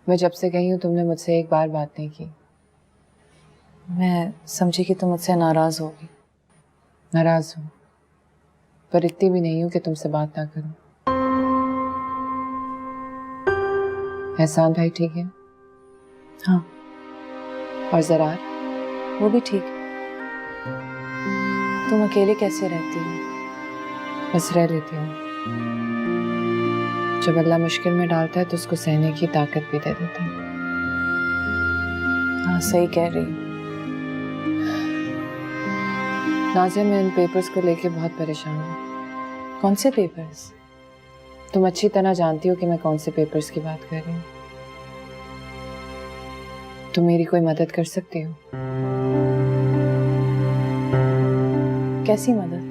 मैं जब से गई हूँ तुमने मुझसे एक बार बात नहीं की। मैं समझी कि तुम मुझसे नाराज होगी। नाराज हूँ, पर इतनी भी नहीं हूँ कि तुमसे बात ना करूँ। एहसान भाई ठीक है? हाँ। और ज़रार? वो भी ठीक है। तुम अकेले कैसे रहती हो? बस रह लेती हूँ। जब अल्लाह मुश्किल में डालता है तो उसको सहने की ताकत भी दे देता है। हाँ सही कह रही हो। नाज़िया, मैं उन पेपर्स को लेके बहुत परेशान हूँ। कौन से पेपर्स? तुम अच्छी तरह जानती हो कि मैं कौन से पेपर्स की बात कर रही हूँ। तुम मेरी कोई मदद कर सकती हो? कैसी मदद?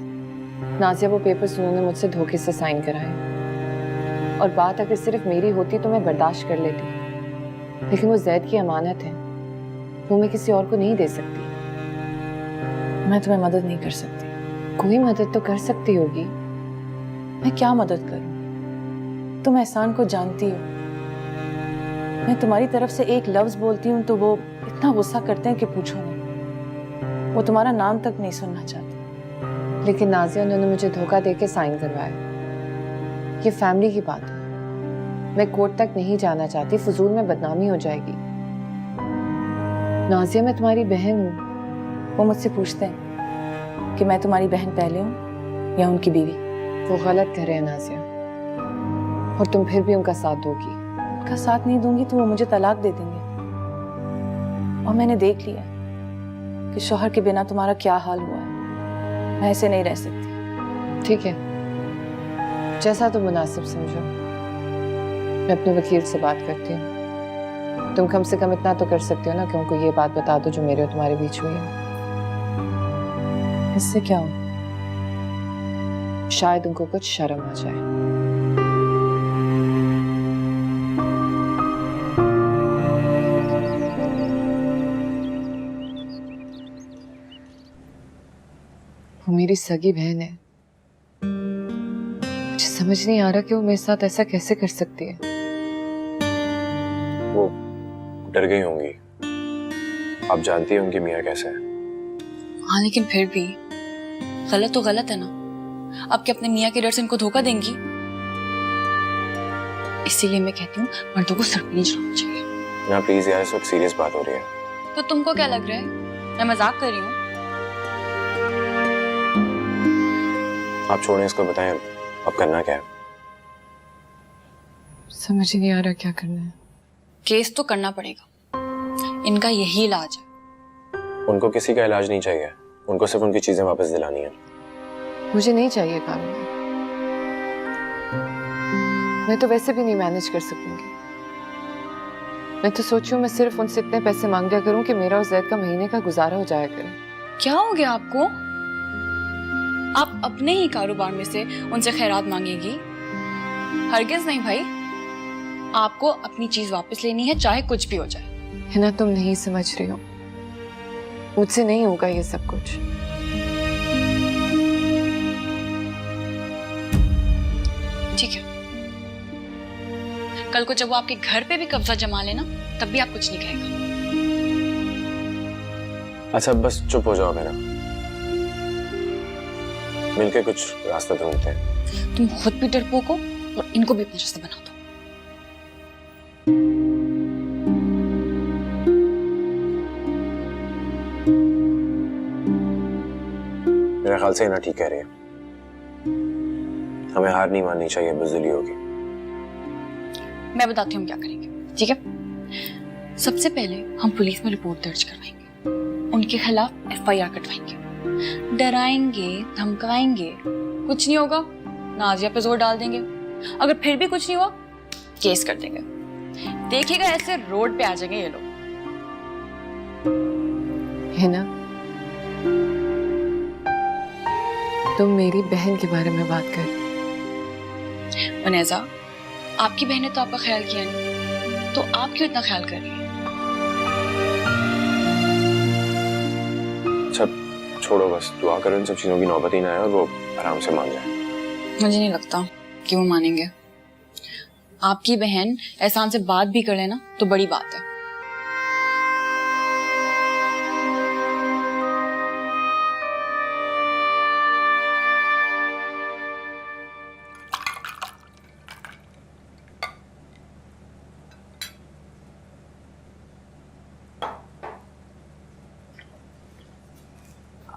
नाज़िया, वो पेपर्स उन्होंने मुझसे धोखे से साइन कराए, और बात अगर सिर्फ मेरी होती तो मैं बर्दाश्त कर लेती, लेकिन वो ज़ैद की अमानत है, वो मैं किसी और को नहीं दे सकती। मैं तुम्हें मदद नहीं कर सकती। कोई मदद तो कर सकती होगी। मैं क्या मदद करूं? तुम एहसान को जानती हो। मैं तुम्हारी तरफ से एक लफ्ज बोलती हूँ तो वो इतना गुस्सा करते हैं कि पूछो नहीं। वो तुम्हारा नाम तक नहीं सुनना चाहते। लेकिन नाज़िया, उन्होंने मुझे धोखा देके साइन करवाया। ये फैमिली की बात है, मैं कोर्ट तक नहीं जाना चाहती, फजूल में बदनामी हो जाएगी। नाज़िया, मैं तुम्हारी बहन हूँ। वो मुझसे पूछते हैं कि मैं तुम्हारी बहन पहले हूँ या उनकी बीवी। वो गलत कर रहे हैं नाज़िया, और तुम फिर भी उनका साथ दोगी। उनका साथ नहीं दूंगी तो वो मुझे तलाक दे देंगे, और मैंने देख लिया कि शौहर के बिना तुम्हारा क्या हाल हुआ है। मैं ऐसे नहीं रह सकती। ठीक है, जैसा तुम मुनासिब समझो। मैं अपने वकील से बात करती हूँ। तुम कम से कम इतना तो कर सकती हो ना कि उनको ये बात बता दो जो मेरे और तुम्हारे बीच हुई है। इससे क्या हो? शायद उनको कुछ शर्म आ जाए। वो मेरी सगी बहन है। मुझे समझ नहीं आ रहा कि वो मेरे साथ ऐसा कैसे कर सकती है। वो डर गई होंगी। आप जानती होंगी मियाँ कैसे है। हाँ लेकिन फिर भी गलत तो गलत है ना। अब क्या अपने मियाँ के डर से इनको धोखा देंगी? इसीलिए मैं कहती हूँ मर्दों को सर पे नहीं चढ़ाना चाहिए। यहाँ प्लीज यार, इस वक्त सीरियस बात हो रही है। तो तुमको क्या लग रहा है मैं मजाक कर रही हूँ? आप छोड़ें इसको, बताएं अब करना क्या है। समझ ही नहीं आ रहा क्या करना है। केस तो करना पड़ेगा, इनका यही इलाज है। उनको किसी का इलाज नहीं चाहिए, उनको सिर्फ उनकी चीजें वापस दिलानी है। मुझे नहीं चाहिए कानून। मैं तो वैसे भी नहीं मैनेज कर सकूंगी। मैं तो सोचूं मैं सिर्फ उनसे इतने पैसे मांग लिया करूं कि मेरा और जैद का महीने का गुजारा हो जाया करे। क्या हो गया आपको? आप अपने ही कारोबार में से उनसे खैरात मांगेगी? हरगिज नहीं भाई, आपको अपनी चीज वापस लेनी है चाहे कुछ भी हो जाए। है ना, तुम नहीं समझ रही हो। मुझसे नहीं होगा ये सब कुछ। ठीक है, कल को जब वो आपके घर पे भी कब्जा जमा लेना तब भी आप कुछ नहीं कहेगा। अच्छा बस चुप हो जाओ मेरा, मिलके कुछ रास्ता ढूंढते हैं। तुम खुद भी डरपोक हो और इनको भी अपने जैसे बना दो। मेरे ख्याल से ये ना ठीक कह रही है। हमें हार नहीं माननी चाहिए, बुज़दिली होगी। मैं बताती हूँ हम क्या करेंगे, ठीक है? सबसे पहले हम पुलिस में रिपोर्ट दर्ज करवाएंगे, उनके खिलाफ FIR कटवाएंगे, डराएंगे, धमकाएंगे, कुछ नहीं होगा, नाज़िया पे जोर डाल देंगे। अगर फिर भी कुछ नहीं हुआ, केस कर देंगे। देखिएगा ऐसे रोड पे आ जाएंगे ये लोग। है ना, तुम मेरी बहन के बारे में बात कर। वनेजा, आपकी बहन ने तो आपका ख्याल किया नहीं, तो आप क्यों इतना ख्याल कर रही हैं? अच्छा छोड़ो, बस दुआ करो इन सब चीजों की नौबत ही ना आए और वो आराम से मान जाए। मुझे नहीं लगता कि वो मानेंगे। आपकी बहन एहसान से बात भी कर लेना तो बड़ी बात है।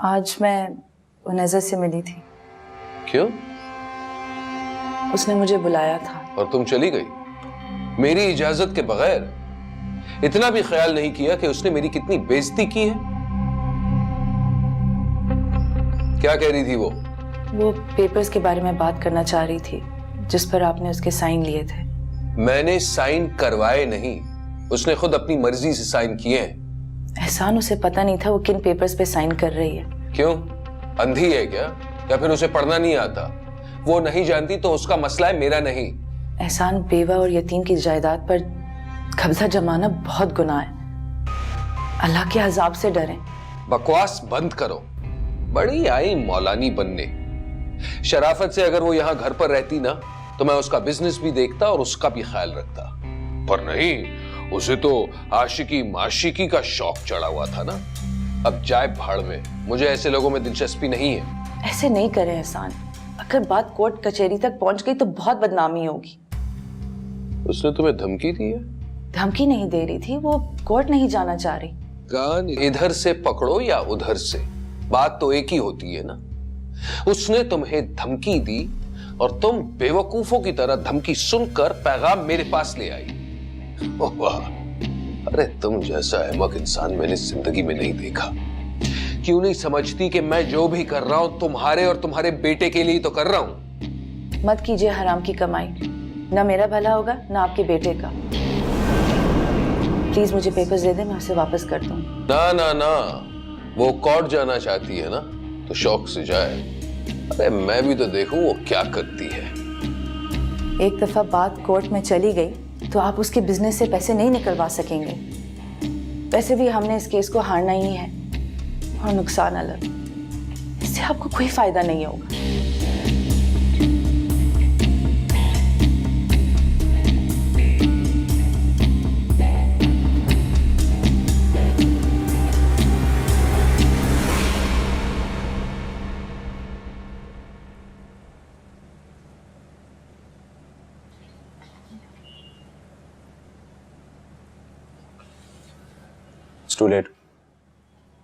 आज मैं नजर से मिली थी। क्यों? उसने मुझे बुलाया था। और तुम चली गई मेरी इजाजत के बगैर? इतना भी ख्याल नहीं किया कि उसने मेरी कितनी बेइज्जती की है? क्या कह रही थी वो? वो पेपर्स के बारे में बात करना चाह रही थी जिस पर आपने उसके साइन लिए थे। मैंने साइन करवाए नहीं, उसने खुद अपनी मर्जी से साइन किए हैं। एहसान, उसे पता नहीं था वो किन पेपर्स पे साइन कर रही है। क्यों? अंधी है क्या? या फिर उसे पढ़ना नहीं आता? वो नहीं जानती तो उसका मसला है, मेरा नहीं। एहसान, बेवा और यतीम की जायदाद पर कब्जा जमाना बहुत गुनाह है। अल्लाह के अजाब से डरें। बकवास बंद करो। बड़ी आई मौलानी बनने। शराफत से अगर वो यहाँ घर पर रहती ना तो मैं उसका बिजनेस भी देखता और उसका भी ख्याल रखता, पर नहीं, उसे तो आशिकी माशिकी का शौक चढ़ा हुआ था ना। अब जाए भाड़ में, मुझे ऐसे लोगों में दिलचस्पी नहीं है। ऐसे नहीं करें एहसान, अगर बात कोर्ट कचहरी तक पहुंच गई तो बहुत बदनामी होगी। उसने तुम्हें धमकी दी है? धमकी नहीं दे रही थी, वो कोर्ट नहीं जाना चाह रही। कान इधर से पकड़ो या उधर से, बात तो एक ही होती है ना। उसने तुम्हें धमकी दी और तुम बेवकूफों की तरह धमकी सुनकर पैगाम मेरे पास ले आई। वाह, अरे तुम जैसा अहमक इंसान मैंने जिंदगी में नहीं देखा। क्यों नहीं समझती कि मैं जो भी कर रहा हूं तुम्हारे और तुम्हारे बेटे के लिए तो कर रहा हूं। मत कीजिए हराम की कमाई, ना मेरा भला होगा ना आपके बेटे का। प्लीज मुझे पेपर्स दे दे, मैं उसे वापस कर दूं। ना ना ना, वो कोर्ट जाना चाहती है ना तो शौक से जाए। अरे मैं भी तो देखूं वो क्या करती है। एक दफा बात कोर्ट में चली गई तो आप उसके बिजनेस से पैसे नहीं निकलवा सकेंगे। वैसे भी हमने इस केस को हारना ही है और नुकसान अलग, इससे आपको कोई फायदा नहीं होगा। टू लेट,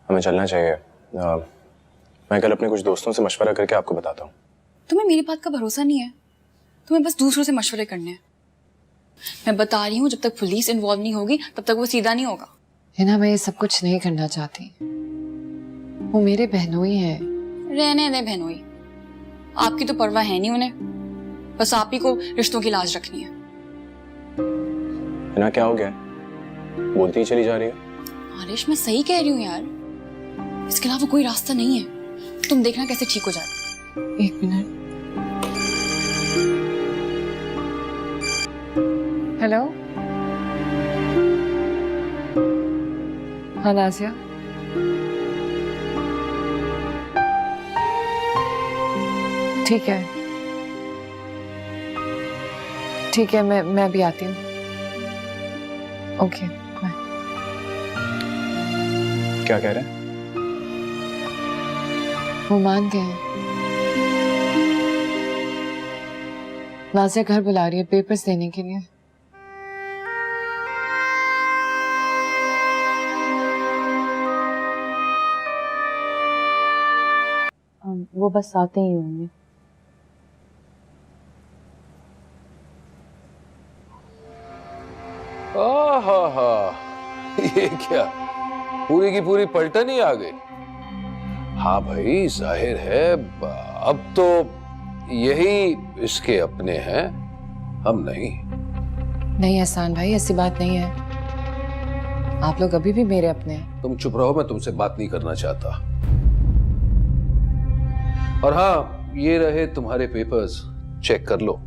हमें चलना चाहिए। मैं कल अपने कुछ दोस्तों से मशवरा करके आपको बताता हूँ। तुम्हें मेरी बात का भरोसा नहीं है? तुम्हें बस दूसरों से मशवरे करने हैं। मैं बता रही हूँ, जब तक पुलिस इन्वॉल्व नहीं होगी तब तक वो सीधा नहीं होगा। हिना, मैं ये सब कुछ नहीं करना चाहती। वो मेरे बहनोई हैं। रहने दे बहनोई, आपकी तो परवाह है नहीं उन्हें, बस आप ही को रिश्तों की लाज रखनी है। हिना, क्या हो गया? बोलती ही चली जा रही है। आरिश, मैं सही कह रही हूँ यार, इसके अलावा कोई रास्ता नहीं है। तुम देखना कैसे ठीक हो जाए। एक मिनट। हेलो, हाँ नाज़िया, ठीक है ठीक है, मैं अभी आती हूँ। Okay, bye. क्या कह रहे हैं? वो मान गए हैं। नाज़िया घर बुला रही है पेपर्स देने के लिए। वो बस आते ही होंगे। ये क्या, पूरी की पूरी पलटन ही आ गई। हाँ भाई, जाहिर है अब तो यही इसके अपने हैं, हम नहीं। नहीं एहसान भाई, ऐसी बात नहीं है। आप लोग अभी भी मेरे अपने हैं। तुम चुप रहो, मैं तुमसे बात नहीं करना चाहता। और हाँ, ये रहे तुम्हारे पेपर्स, चेक कर लो।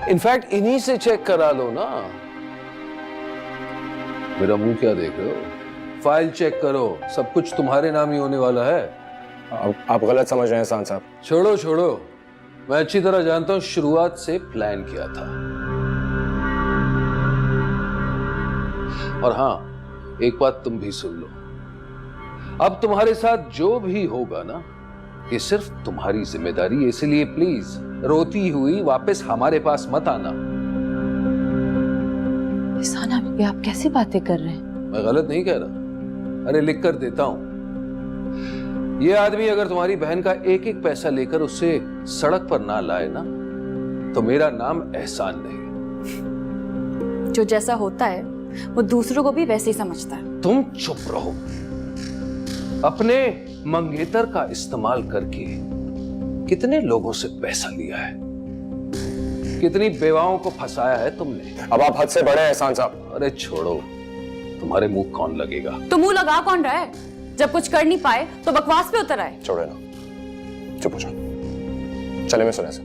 इनफैक्ट इन्हीं से चेक करा लो ना। मेरा मुंह क्या देख रहे हो? फाइल चेक करो, सब कुछ तुम्हारे नाम ही होने वाला है। आप गलत समझ रहे हैं एहसान साहब। छोड़ो छोड़ो, मैं अच्छी तरह जानता हूं शुरुआत से प्लान किया था। और हां, एक बात तुम भी सुन लो, अब तुम्हारे साथ जो भी होगा ना, ये सिर्फ तुम्हारी जिम्मेदारी है, इसलिए प्लीज रोती हुई वापस हमारे पास मत आना। एहसान आप कैसी बातें कर रहे हैं? मैं गलत नहीं कह रहा। अरे लिख कर देता हूं, ये आदमी अगर तुम्हारी बहन का एक एक पैसा लेकर उसे सड़क पर ना लाए ना, तो मेरा नाम एहसान नहीं। जो जैसा होता है वो दूसरों को भी वैसे ही समझता है। तुम चुप रहो। अपने मंगेतर का इस्तेमाल करके कितने लोगों से पैसा लिया है, कितनी बेवाओं को फंसाया है तुमने। अब आप हद से बड़े हैं एहसान साहब। अरे छोड़ो, तुम्हारे मुंह कौन लगेगा? तो मुंह लगा कौन रहा है? जब कुछ कर नहीं पाए तो बकवास पे उतर आए। छोड़े ना, चुप हो जाओ। चले मैं सुने से।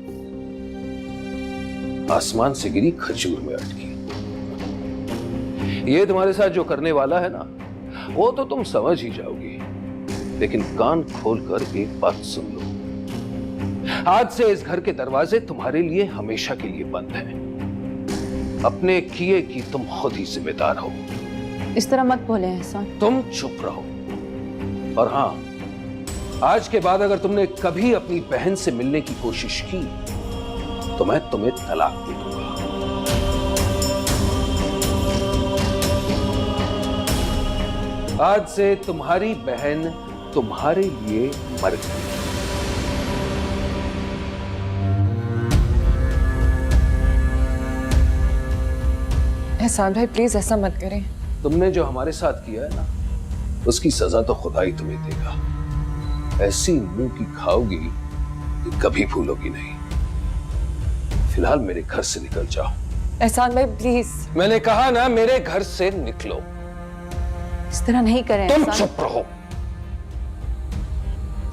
आसमान से गिरी खजूर में अटकी। ये तुम्हारे साथ जो करने वाला है ना, वो तो तुम समझ ही जाओगी। लेकिन कान खोलकर एक बात सुन लो, आज से इस घर के दरवाजे तुम्हारे लिए हमेशा के लिए बंद हैं। अपने किए की तुम खुद ही जिम्मेदार हो। इस तरह मत बोले एहसान। तुम चुप रहो। और हां, आज के बाद अगर तुमने कभी अपनी बहन से मिलने की कोशिश की तो मैं तुम्हें तलाक दे दूंगा। आज से तुम्हारी बहन तुम्हारे लिए मर गई। एहसान भाई प्लीज ऐसा मत करें। तुमने जो हमारे साथ किया है ना, उसकी सजा तो खुदा ही तुम्हें देगा। ऐसी मुंह की खाओगी कि कभी भूलोगी नहीं। फिलहाल मेरे घर से निकल जाओ। एहसान भाई प्लीज। मैंने कहा ना, मेरे घर से निकलो। इस तरह नहीं करें तुम एहसान। चुप रहो।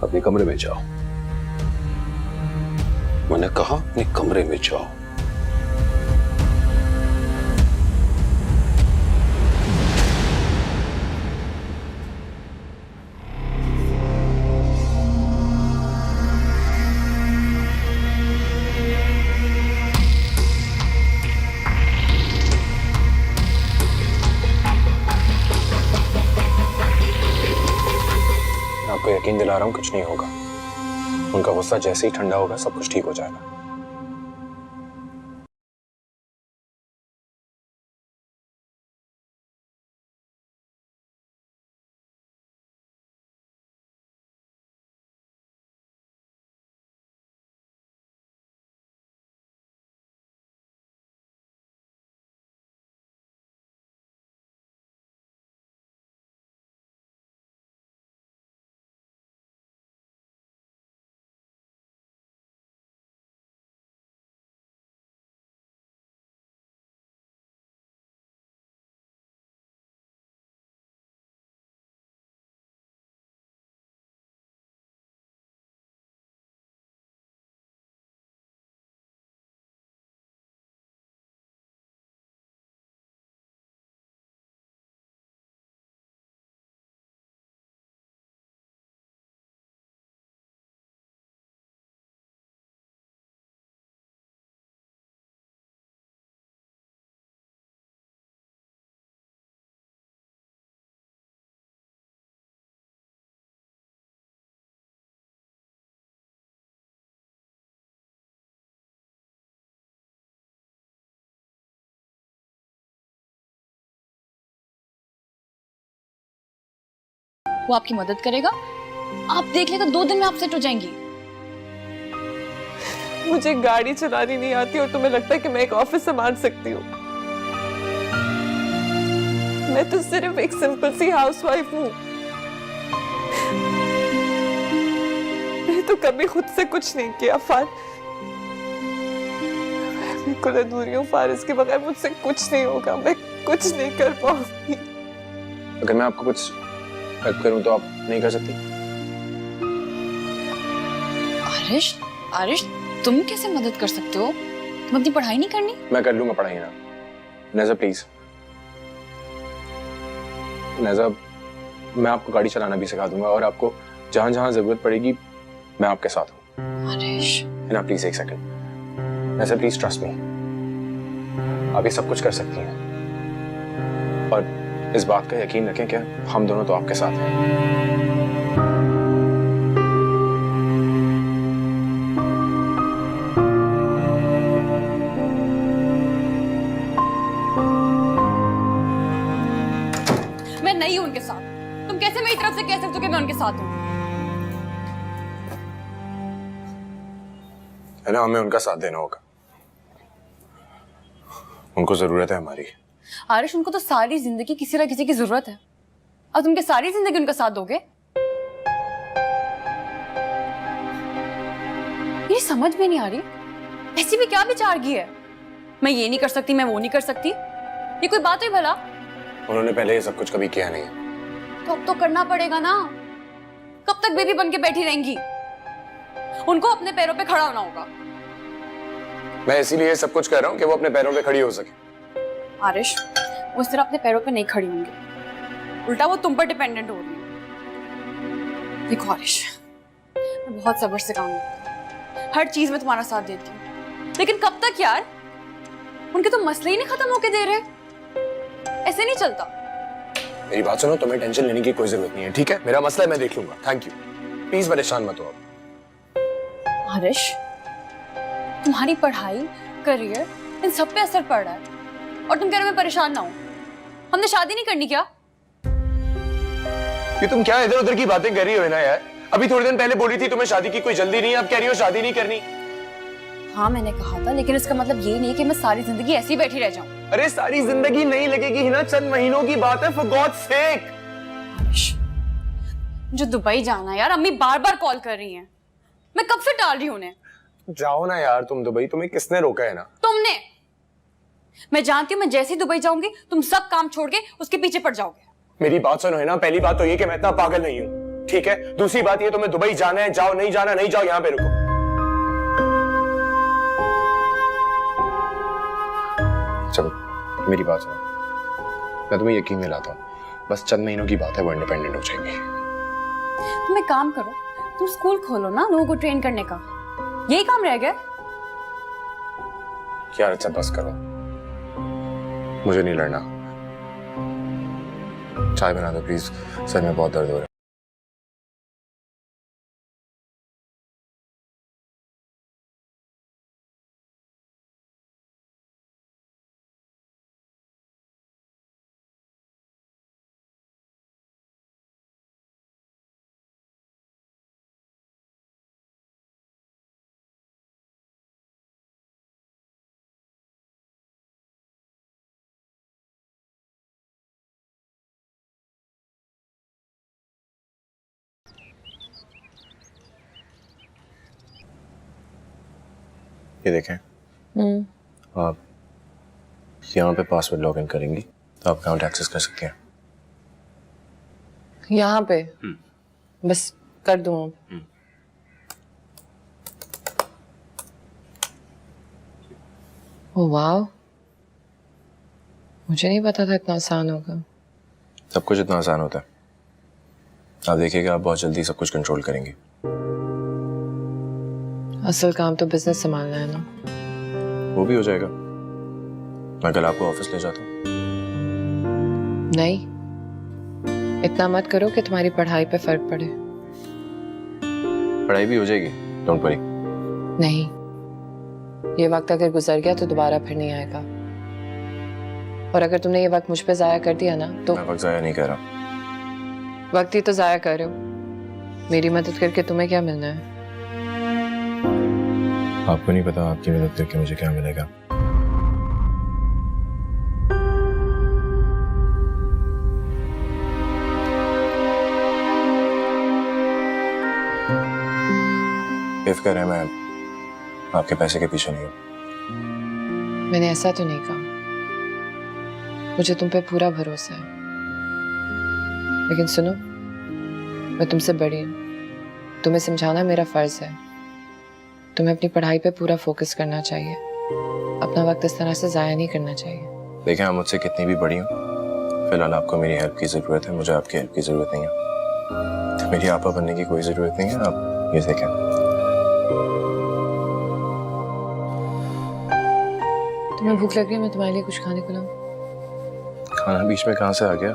अपने कमरे में जाओ। मैंने कहा अपने कमरे में जाओ। आपको यकीन दिला रहा हूं, कुछ नहीं होगा। उनका गुस्सा जैसे ही ठंडा होगा सब कुछ ठीक हो जाएगा। वो आपकी मदद करेगा। आप देख लेगा 2 दिन में आप सेट हो जाएंगी। मुझे गाड़ी चलानी नहीं आती और तुम्हें लगता है कि मैं एक ऑफिस संभाल सकती हूँ? मैं तो सिर्फ एक सिंपल सी हाउसवाइफ हूँ। मैं तो कभी खुद से कुछ नहीं किया फार। मैं बिल्कुल अधूरी हूँ फारिस के बगैर मुझसे कुछ नहीं होगा। मैं कुछ नहीं कर पाऊंगी। अगर मैं आपको कुछ हेल्प करूं तो आप नहीं कर सकती? आरिश, आरिश, तुम कैसे मदद कर सकते हो? तुम अपनी पढ़ाई नहीं करनी? मैं कर लूंगा पढ़ाई ना। Neza please. नेज़ा, मैं आपको गाड़ी चलाना भी सिखा दूंगा और आपको जहां जहां जरूरत पड़ेगी मैं आपके साथ हूँ। आरिश। हिना प्लीज एक सेकंड, ऐसे प्लीज ट्रस्ट मी, आप ये सब कुछ कर सकती हैं और इस बात का यकीन रखें कि हम दोनों तो आपके साथ हैं। मैं नहीं हूं उनके साथ। तुम कैसे मेरी तरफ से कह सकते हो कि मैं उनके साथ हूं? है ना, हमें उनका साथ देना होगा, उनको जरूरत है हमारी। आरिश, उनको तो सारी जिंदगी किसी ना किसी की जरूरत है और तुम क्या सारी जिंदगी उनका साथ दोगे? ये समझ में नहीं आ रही, ऐसी भी क्या विचारगी है? मैं ये नहीं कर सकती, मैं वो नहीं कर सकती, ये कोई बात है भला? उन्होंने पहले ये सब कुछ कभी किया नहीं है। तो अब तो करना पड़ेगा ना। कब तक बेबी बन के बैठी रहेंगी? उनको अपने पैरों पे खड़ा होना होगा। मैं इसीलिए सब कुछ कर रहा हूँ कि वो अपने पैरों पे खड़ी हो सके। आरिश, वो इस तरह अपने पैरों पे नहीं खड़ी होंगी, उल्टा वो तुम पर डिपेंडेंट हो रही है। देखो आरिश, मैं बहुत सब्र से काम करती हूँ, हर चीज में तुम्हारा साथ देती हूँ, लेकिन कब तक यार? उनके तो मसले ही नहीं खत्म होके दे रहे, ऐसे नहीं चलता। मेरी बात सुनो, तुम्हें टेंशन लेने की कोई जरूरत नहीं है, ठीक है? मेरा मसला है, मैं देख लूंगा। थैंक यू, प्लीज परेशान मत हो आप। आरिश, तुम्हारी पढ़ाई, करियर, इन सब पे असर पड़ रहा है और तुम कह रहे हो मैं परेशान ना हूं। हमने शादी नहीं करनी क्या? ये तुम क्या इधर उधर की बातें कर रही हो ना यार? अभी थोड़ी दिन पहले बोली थी तुम्हें शादी की कोई जल्दी नहीं है, अब कह रही हो शादी नहीं करनी। हाँ मैंने कहा था, लेकिन इसका मतलब ये नहीं कि मैं सारी जिंदगी ऐसी बैठी रह जाऊं। अरे सारी जिंदगी नहीं लगेगी हिना, चंद महीनों की बात है, फॉर गॉड्स सेक। मुझे दुबई जाना है यार, अम्मी बार बार कॉल कर रही हैं, मैं कब से टाल रही हूं उन्हें। जाओ ना यार तुम दुबई, तुम्हें किसने रोका है ना? तुमने। मैं जानती हूँ मैं जैसे ही दुबई जाऊंगी तुम सब काम छोड़ के उसके पीछे पड़ जाओगे। मेरी बात सुनो है ना, पहली बात तो ये कि मैं इतना पागल नहीं हूँ, ठीक है? दूसरी बात ये, तुम्हें दुबई जाना है जाओ, नहीं जाना नहीं जाओ, यहाँ पे रुको। चलो मेरी बात सुनो, मैं तुम्हें यकीन दिलाता हूँ, बस चंद महीनों की बात है, वो इंडिपेंडेंट हो जाएंगे। तुम एक काम करो, तुम स्कूल खोलो ना लोगों को ट्रेन करने का, यही काम रह गया। यार अच्छा बस करो, मुझे नहीं लड़ना। चाय बना दो प्लीज, सर में बहुत दर्द हो रहा है। ये देखें, आप यहाँ पे पासवर्ड लॉगिन करेंगी तो आप अकाउंट एक्सेस कर सकते हैं। यहाँ पे बस कर दूँ। ओह वाह, मुझे नहीं पता था इतना आसान होगा। सब कुछ इतना आसान होता है, आप देखिएगा आप बहुत जल्दी सब कुछ कंट्रोल करेंगी। असल काम तो बिजनेस संभालना है ना। वो भी हो जाएगा, मैं कल आपको ऑफिस ले जाता हूँ। नहीं, इतना मत करो कि तुम्हारी पढ़ाई पे फर्क पड़े। पढ़ाई भी हो जाएगी, डोंट वरी। नहीं, ये वक्त अगर गुजर गया तो दोबारा फिर नहीं आएगा, और अगर तुमने ये वक्त मुझ पे जाया कर दिया ना तो। मैं वक्त जाया नहीं कर रहा। वक्त ही तो जाया कर रहे हो। मेरी मदद करके तुम्हें क्या मिलना है? आपको नहीं पता आपकी मदद करके मुझे क्या मिलेगा। बेफिक्र है, मैं आपके पैसे के पीछे नहीं हूं। मैंने ऐसा तो नहीं कहा, मुझे तुम पे पूरा भरोसा है, लेकिन सुनो, मैं तुमसे बड़ी हूं, तुम्हें समझाना मेरा फर्ज है। तुम्हें अपनी पढ़ाई पे पूरा फोकस करना चाहिए, अपना वक्त इस तरह से जाया नहीं करना चाहिए। देखें, आप मुझसे कितनी भी बड़ी हो, फिलहाल आपको मेरी हेल्प की जरूरत है, मुझे आपकी हेल्प की जरूरत नहीं है। तो मेरी आपा बनने की कोई जरूरत नहीं है, आप ये देखें। तुम्हें भूख लग रही है? मैं तुम्हारे लिए कुछ खाने को लाऊं? खाना बीच में कहाँ से आ गया?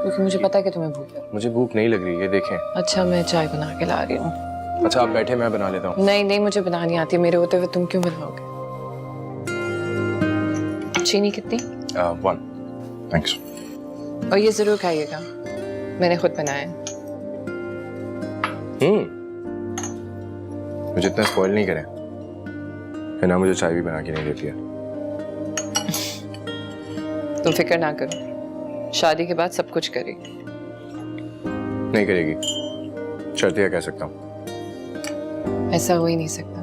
क्योंकि मुझे पता है कि तुम्हें भूख लग। मुझे भूख नहीं लग रही है, देखें। अच्छा, मैं चाय बना के ला रही हूँ। अच्छा आप बैठे, मैं बना लेता हूँ। नहीं नहीं, मुझे बनानी आती है, मेरे होते हुए तुम क्यों बनवाओगे? चीनी कितनी? 1 थैंक्स। और ये जरूर खाइएगा, मैंने खुद बनाया है। मुझे इतना स्पॉइल नहीं करें, है ना? मुझे चाय भी बना के नहीं देती है। तुम फिक्र ना करो, शादी के बाद सब कुछ करेगी। नहीं करेगी, शर्तिया कह सकता हूँ। ऐसा हो ही नहीं सकता।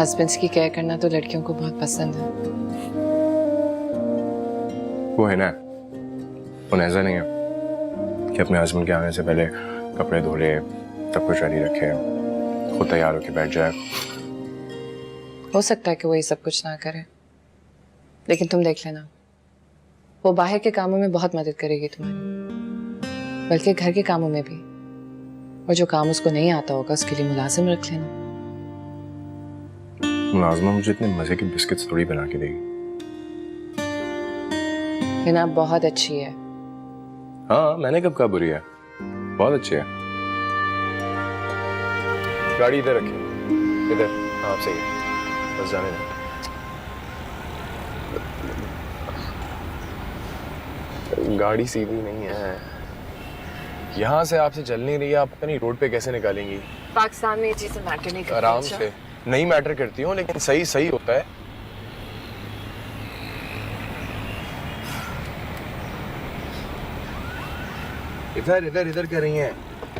हस्बैंड्स की केयर करना तो लड़कियों को बहुत पसंद है। वो है ना, वो ऐसा नहीं है कि अपने हस्बैंड के आने से पहले कपड़े धो ले, सब कुछ रेडी रखे, खुद तैयार होके बैठ जाए। हो सकता है कि वो ये सब कुछ ना करे, लेकिन तुम देख लेना, वो बाहर के कामों में बहुत मदद करेगी तुम्हारी, बल्कि घर के कामों में भी। और जो काम उसको नहीं आता होगा उसके लिए मुलाजिम रख लेना। मुलाजमा मुझे इतने मजे के बिस्किट्स थोड़ी बना के देगी। हिना बहुत अच्छी है। हाँ, मैंने कब कहा बुरी है? बहुत अच्छी है। गाड़ी इधर रखिए, इधर। हाँ सही है, बस जाने दो। गाड़ी सीधी नहीं है, यहाँ से आपसे चल नहीं रही है, आप पता नहीं रोड पे कैसे निकालेंगी। पाकिस्तान में ये चीजें मैटर नहीं करती। आराम से। नहीं मैटर करती हूँ, लेकिन सही सही होता है। इधर इधर इधर कर रही हैं,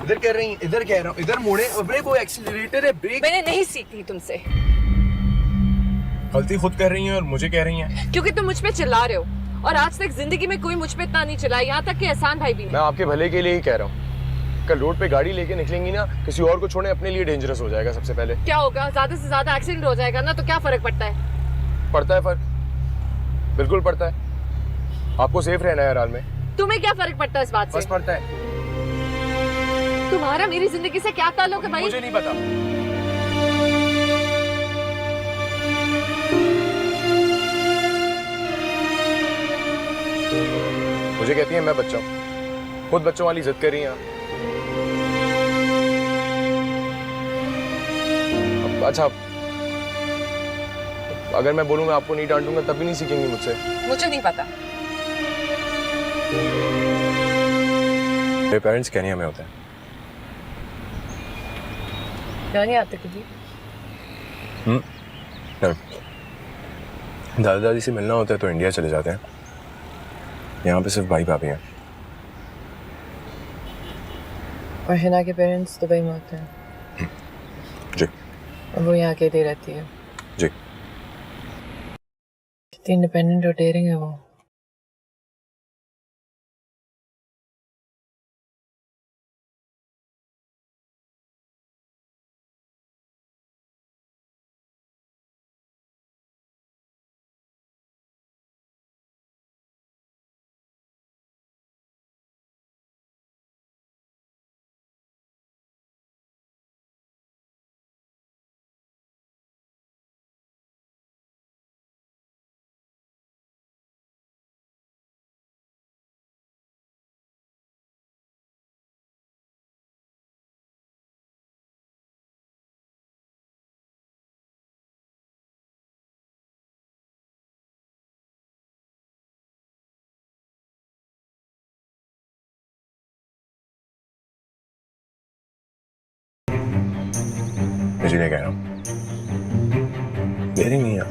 इधर कर रही हैं, इधर कह रहा हूँ, इधर मोड़े। अरे वो एक्सीलरेटर है, ब्रेक। मैंने नहीं सीखी तुमसे, गलती खुद कर रही हैं और मुझे कह रही हैं। क्योंकि तुम मुझ पे चिल्ला रहे हो, और आज तक जिंदगी में कोई मुझ पे इतना नहीं चिल्लाया, यहाँ तक कि एहसान भाई भी। मैं आपके भले के लिए ही कह रहा हूँ। कल रोड पे गाड़ी लेके निकलेंगी ना, किसी और को छोड़ने अपने लिए डेंजरस हो जाएगा। सबसे पहले क्या होगा? ज्यादा से ज्यादा एक्सीडेंट हो जाएगा ना, तो क्या फर्क पड़ता है? पड़ता है फर्क, बिल्कुल पड़ता है। आपको सेफ रहना है हर हाल में। तुम्हें क्या फर्क पड़ता है इस बात बस से? पड़ता है। तुम्हारा मेरी जिंदगी से क्या ताल्लुक है भाई? मुझे नहीं पता। मुझे कहती है मैं बच्चा हूँ, खुद बच्चों वाली जिद कर रही हैं आप। अच्छा, अगर मैं बोलूँ मैं आपको नहीं डांटूंगा तब भी नहीं सीखेंगी मुझसे? मुझे नहीं पता। मेरे पेरेंट्स केन्या में होते हैं। क्या नहीं आते कभी? दादा दादी से मिलना होता है तो इंडिया चले जाते हैं। यहाँ पे सिर्फ भाई भाभी हैं। और हिना के पेरेंट्स दुबई में होते हैं। जी। और वो यहाँ अकेली रहती है। जी। कितनी इंडिपेंडेंट और डेयरिंग है वो। इसीलिए कह रहा हूँ, देरी नहीं है।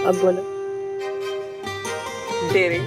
अब बोलो। डेयरिंग।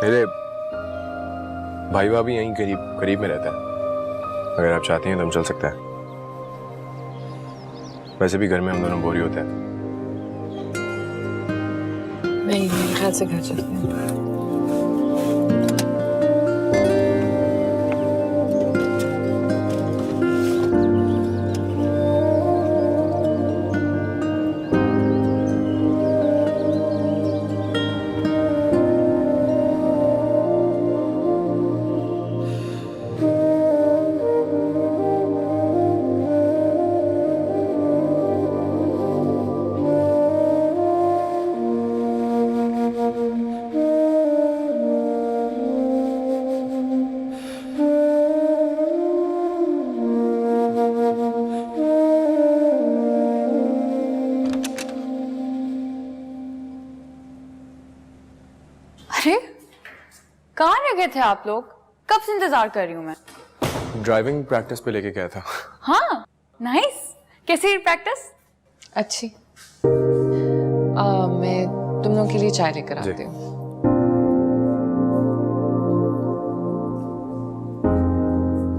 मेरे भाई भाभी यहीं करीब करीब में रहता है, अगर आप चाहती हैं तो हम चल सकते हैं। वैसे भी घर में हम दोनों बोर ही होते हैं। नहीं, मेरे ख्याल से घर चलते हैं। अरे कहाँ रह गए थे आप लोग? कब से इंतजार कर रही हूँ मैं। ड्राइविंग प्रैक्टिस पे लेके गया था। हाँ नाइस। कैसी प्रैक्टिस? अच्छी। मैं तुम लोगों के लिए चाय लेकर आती हूँ।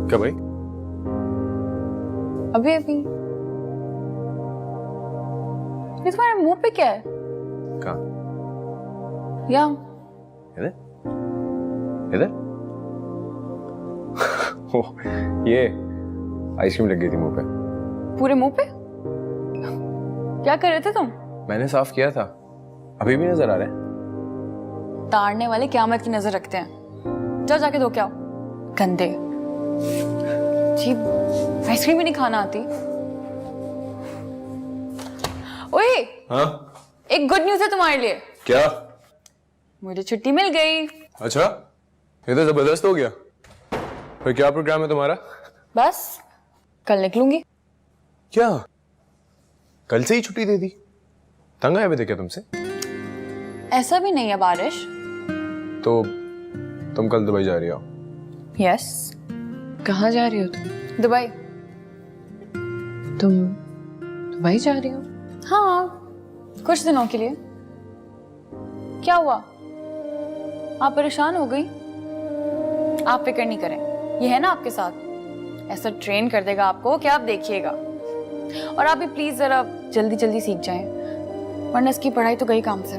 क्या भाई? अभी अभी। ये तुम्हारे मुंह पे क्या है? कहाँ? यहाँ। इधर? इधर? ओह, ये आइसक्रीम लग गई थी मुंह पे। पूरे मुंह पे? क्या कर रहे थे तुम? मैंने साफ किया था, अभी भी नजर आ रहा है। ताड़ने वाले क़यामत की नजर रखते हैं। जा जाके धो के आओ। गंदे। जी, आइसक्रीम भी नहीं खाना आती। ओए, हाँ? एक गुड न्यूज़ है तुम्हारे लिए। क्या? मुझे छुट्टी मिल गई। अच्छा, ये तो जबरदस्त हो गया। फिर क्या प्रोग्राम है तुम्हारा? बस कल निकलूंगी। क्या? कल से ही छुट्टी दे दी? तंग आए हुए थे क्या तुमसे? ऐसा भी नहीं है बारिश। तो तुम कल दुबई जा रही हो? यस। कहाँ जा रही हो तुम? दुबई। तुम दुबई जा रही हो? हाँ, कुछ दिनों के लिए। क्या हुआ? आप परेशान हो गई? आप फिक्र नहीं करें, ये है ना आपके साथ। ऐसा ट्रेन कर देगा आपको कि आप देखिएगा। और आप भी प्लीज जरा जल्दी जल्दी सीख जाएं, वरना इसकी पढ़ाई तो गई काम से।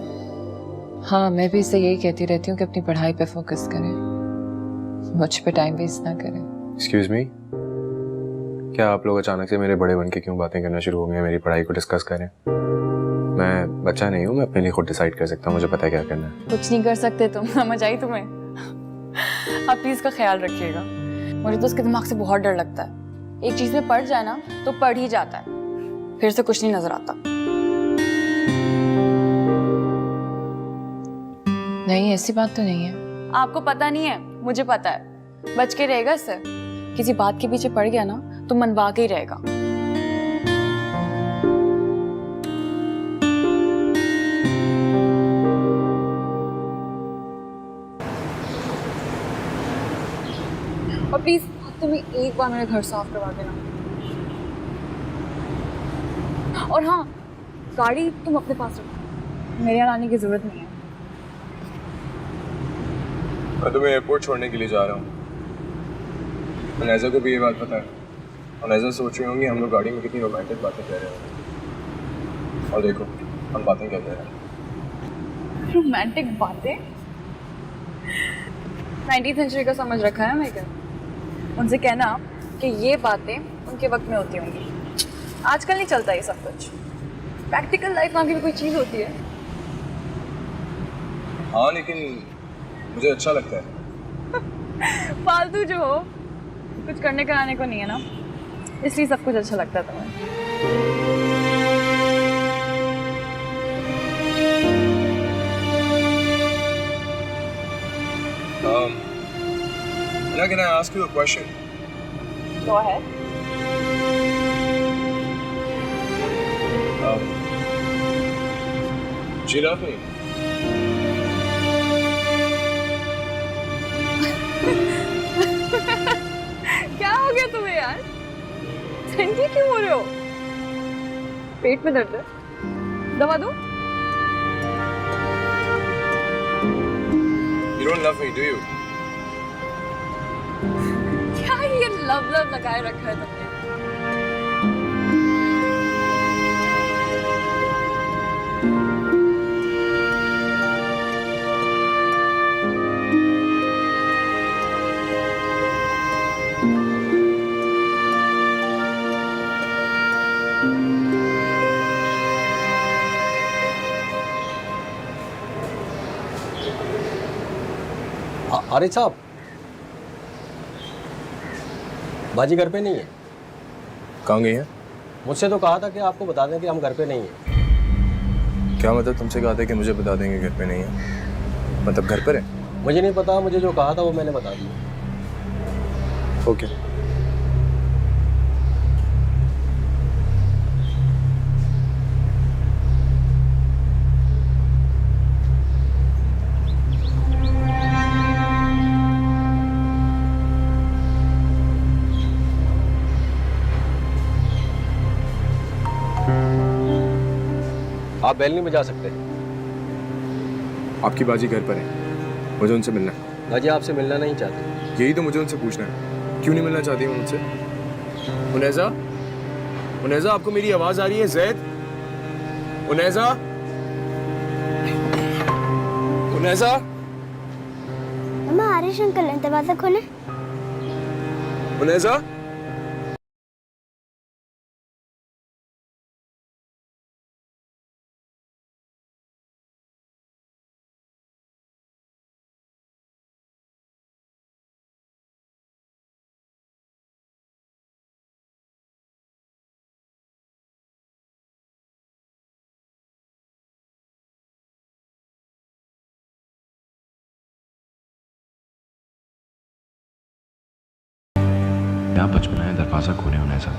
हाँ, मैं भी इससे यही कहती रहती हूँ कि अपनी पढ़ाई पे फोकस करें, मुझ पे टाइम वेस्ट ना करें। एक्सक्यूज मी, क्या आप लोग अचानक से मेरे बड़े बन के क्यों बातें करना शुरू हो गए? मेरी पढ़ाई को डिस्कस करें। मैं बच्चा नहीं हूँ, मैं अपने लिए खुद डिसाइड कर सकता हूँ, मुझे पता है क्या करना है। कुछ नहीं कर सकते तुम, समझ आई तुम्हें? आप प्लीज इसका ख्याल रखिएगा। मुझे तो उसके दिमाग से बहुत डर लगता है। एक चीज में पढ़ जाए ना तो पढ़ ही जाता है, फिर से कुछ नहीं नजर आता। नहीं, ऐसी बात तो नहीं है। आपको पता नहीं है, मुझे पता है। बच के रहेगा इससे। किसी बात के पीछे पड़ गया ना तो मनवा के ही रहेगा। और प्लीज तुम्हें एक बार मेरा घर साफ करवा देना। और हाँ, गाड़ी तुम अपने पास रखो, मेरे यहाँ आने की जरूरत नहीं है। मैं तुम्हें एयरपोर्ट छोड़ने के लिए जा रहा हूँ। नैज़ा को भी ये बात पता है, और नैज़ा सोच रही होंगी हम लोग गाड़ी में कितनी रोमांटिक बातें कर रहे हैं। और देखो हम बातें कर रहे हैं। रोमांटिक बातें? 19th सेंचुरी का समझ रखा है मैं क्या? उनसे कहना कि ये बातें उनके वक्त में होती होंगी, आजकल नहीं चलता ये सब कुछ। प्रैक्टिकल लाइफ नाम की भी कोई चीज होती है। हाँ, लेकिन मुझे अच्छा लगता है। फालतू जो हो, कुछ करने कराने को नहीं है ना, इसलिए सब कुछ अच्छा लगता है तुम्हें। Now can I ask you a question? Go ahead. Do you love me? क्या हो गया तुम्हें यार? ठंडी क्यों हो रहे हो? पेट में दर्द है? दवा दूं? You don't love me, do you? क्या ये लव लव लगाए रखा है तुमने? आरिफ साहब, बाजी घर पे नहीं है। कहाँ गई है? मुझसे तो कहा था कि आपको बता दें कि हम घर पे नहीं हैं। क्या मतलब तुमसे कहा था कि मुझे बता देंगे घर पे नहीं है? मतलब घर पर है? मुझे नहीं पता, मुझे जो कहा था वो मैंने बता दिया। ओके। आप बेल नहीं बजा सकते। आपकी बाजी घर पर है, मुझे उनसे मिलना है। बाजी आपसे मिलना नहीं चाहती। यही तो मुझे उनसे पूछना है, क्यों नहीं मिलना चाहती वो मुझसे? उनैजा, उनैजा, आपको मेरी आवाज आ रही है? जैद, उनैजा, उनैजा। मम्मा आरिश अंकल हैं, दरवाजा खोले। उनैजा, क्या बचपना है, दरवाजा खोले होने सा।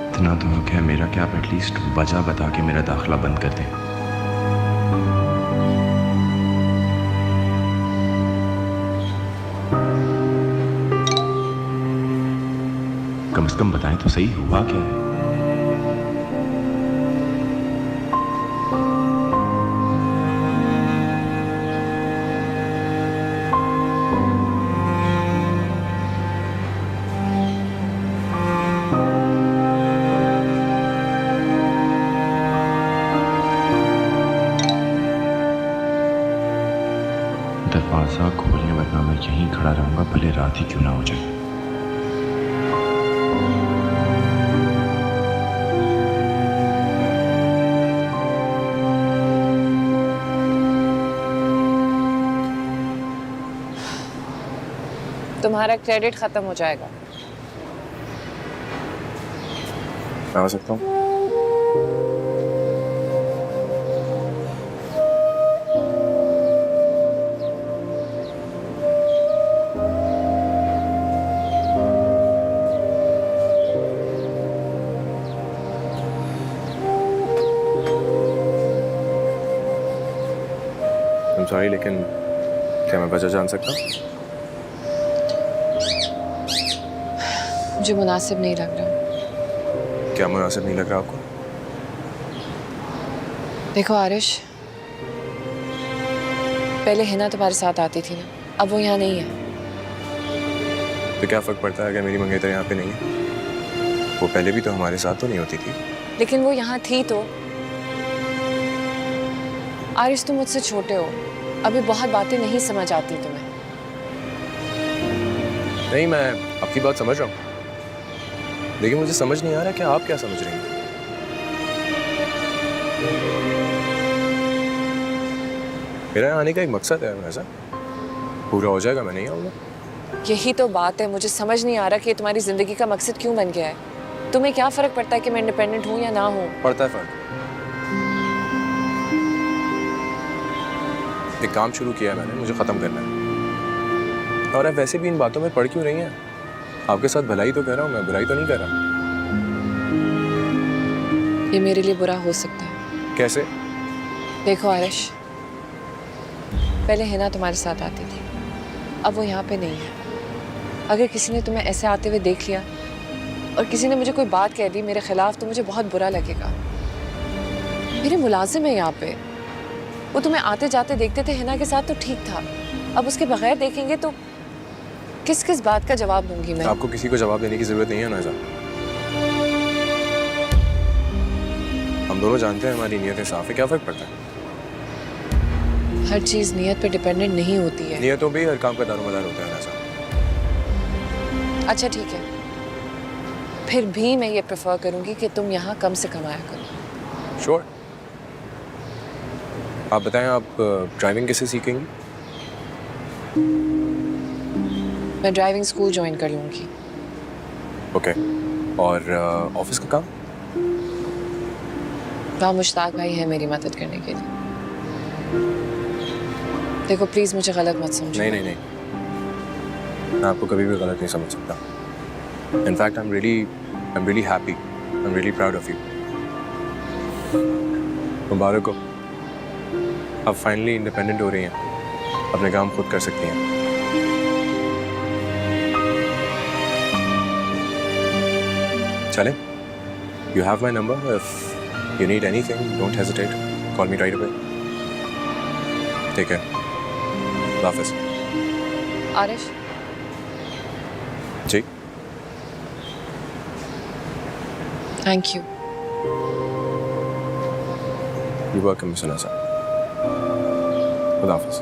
इतना तो हक है मेरा कि आप एटलीस्ट वजह बता के मेरा दाखिला बंद कर दें। कम से कम बताएं तो सही, हुआ क्या है? दरवाज़ा खोलने वरना मैं यहीं खड़ा रहूंगा, भले रात ही क्यों ना हो जाए। तुम्हारा क्रेडिट खत्म हो जाएगा। मैं आ सकता हूँ? सॉरी, लेकिन क्या मैं वजह जान सकता हूँ? मुझे मुनासिब नहीं लग रहा। क्या मुनासिब नहीं लग रहा आपको? देखो आरिश, पहले हिना तुम्हारे साथ आती थी ना, अब वो यहाँ नहीं है। तो क्या फर्क पड़ता है अगर मेरी मंगेतर यहाँ पे नहीं है? वो पहले भी तो हमारे साथ तो नहीं होती थी। लेकिन वो यहाँ थी तो। आरिश, तुम मुझसे छोटे हो, अभी बहुत बातें नहीं समझ आती तुम्हें। नहीं, मैं आपकी बात समझ रहा हूँ, लेकिन मुझे समझ नहीं आ रहा कि आप क्या समझ रही हैं। मेरा यहाँ आने का एक मकसद है, वैसा पूरा हो जाएगा, मैं नहीं आऊँगा। यही तो बात है, मुझे समझ नहीं आ रहा कि ये तुम्हारी जिंदगी का मकसद क्यों बन गया है। तुम्हें क्या फर्क पड़ता है कि मैं इंडिपेंडेंट हूँ या ना हूँ? पड़ता है फर्क। एक काम शुरू किया है मैंने, मुझे ख़त्म करना है। और आप वैसे भी इन बातों में पड़ क्यों रही हैं? आपके साथ भलाई तो कर रहा हूँ मैं, बुराई तो नहीं कर रहा। ये मेरे लिए बुरा हो सकता है। कैसे? देखो आरिश, पहले हिना तुम्हारे साथ आती थी, अब वो यहाँ पे नहीं है। अगर किसी ने तुम्हें ऐसे आते हुए देख लिया और किसी ने मुझे कोई बात कह दी मेरे खिलाफ तो मुझे बहुत बुरा लगेगा। मेरे मुलाजिम है यहाँ पे, वो तुम्हें आते जाते देखते थे हिना के साथ तो ठीक था, अब उसके बगैर देखेंगे तो किस किस बात का जवाब दूंगी मैं? आपको किसी को जवाब देने की जरूरत नहीं है नाज़ा। हम दोनों जानते हैं हमारी नीयतें साफ है, क्या फर्क पड़ता है? हर चीज नियत पे डिपेंडेंट नहीं होती है। नीयतों पे ही हर काम का दारोमदार होता है नाज़ा। अच्छा ठीक है, फिर भी मैं ये प्रेफर करूंगी कि तुम यहाँ कम से कम आया करो। श्योर। आप बताएं, आप ड्राइविंग कैसे सीखेंगी? मैं ड्राइविंग स्कूल ज्वाइन कर लूंगी। ओके। और ऑफिस का काम? वहाँ मुश्ताक भाई है मेरी मदद करने के लिए। देखो प्लीज मुझे गलत मत समझो। नहीं नहीं नहीं, मैं आपको कभी भी गलत नहीं समझ सकता। In fact I am really happy, I am really proud of you. मुबारक हो, आप फाइनली इंडिपेंडेंट हो रही हैं, अपने काम खुद कर सकती हैं। चलें? You have my number. If you need anything, don't hesitate. Call me right away. Take care. Hafiz. Arish, ji? Thank you. You're welcome, Miss Anasa. Hafiz.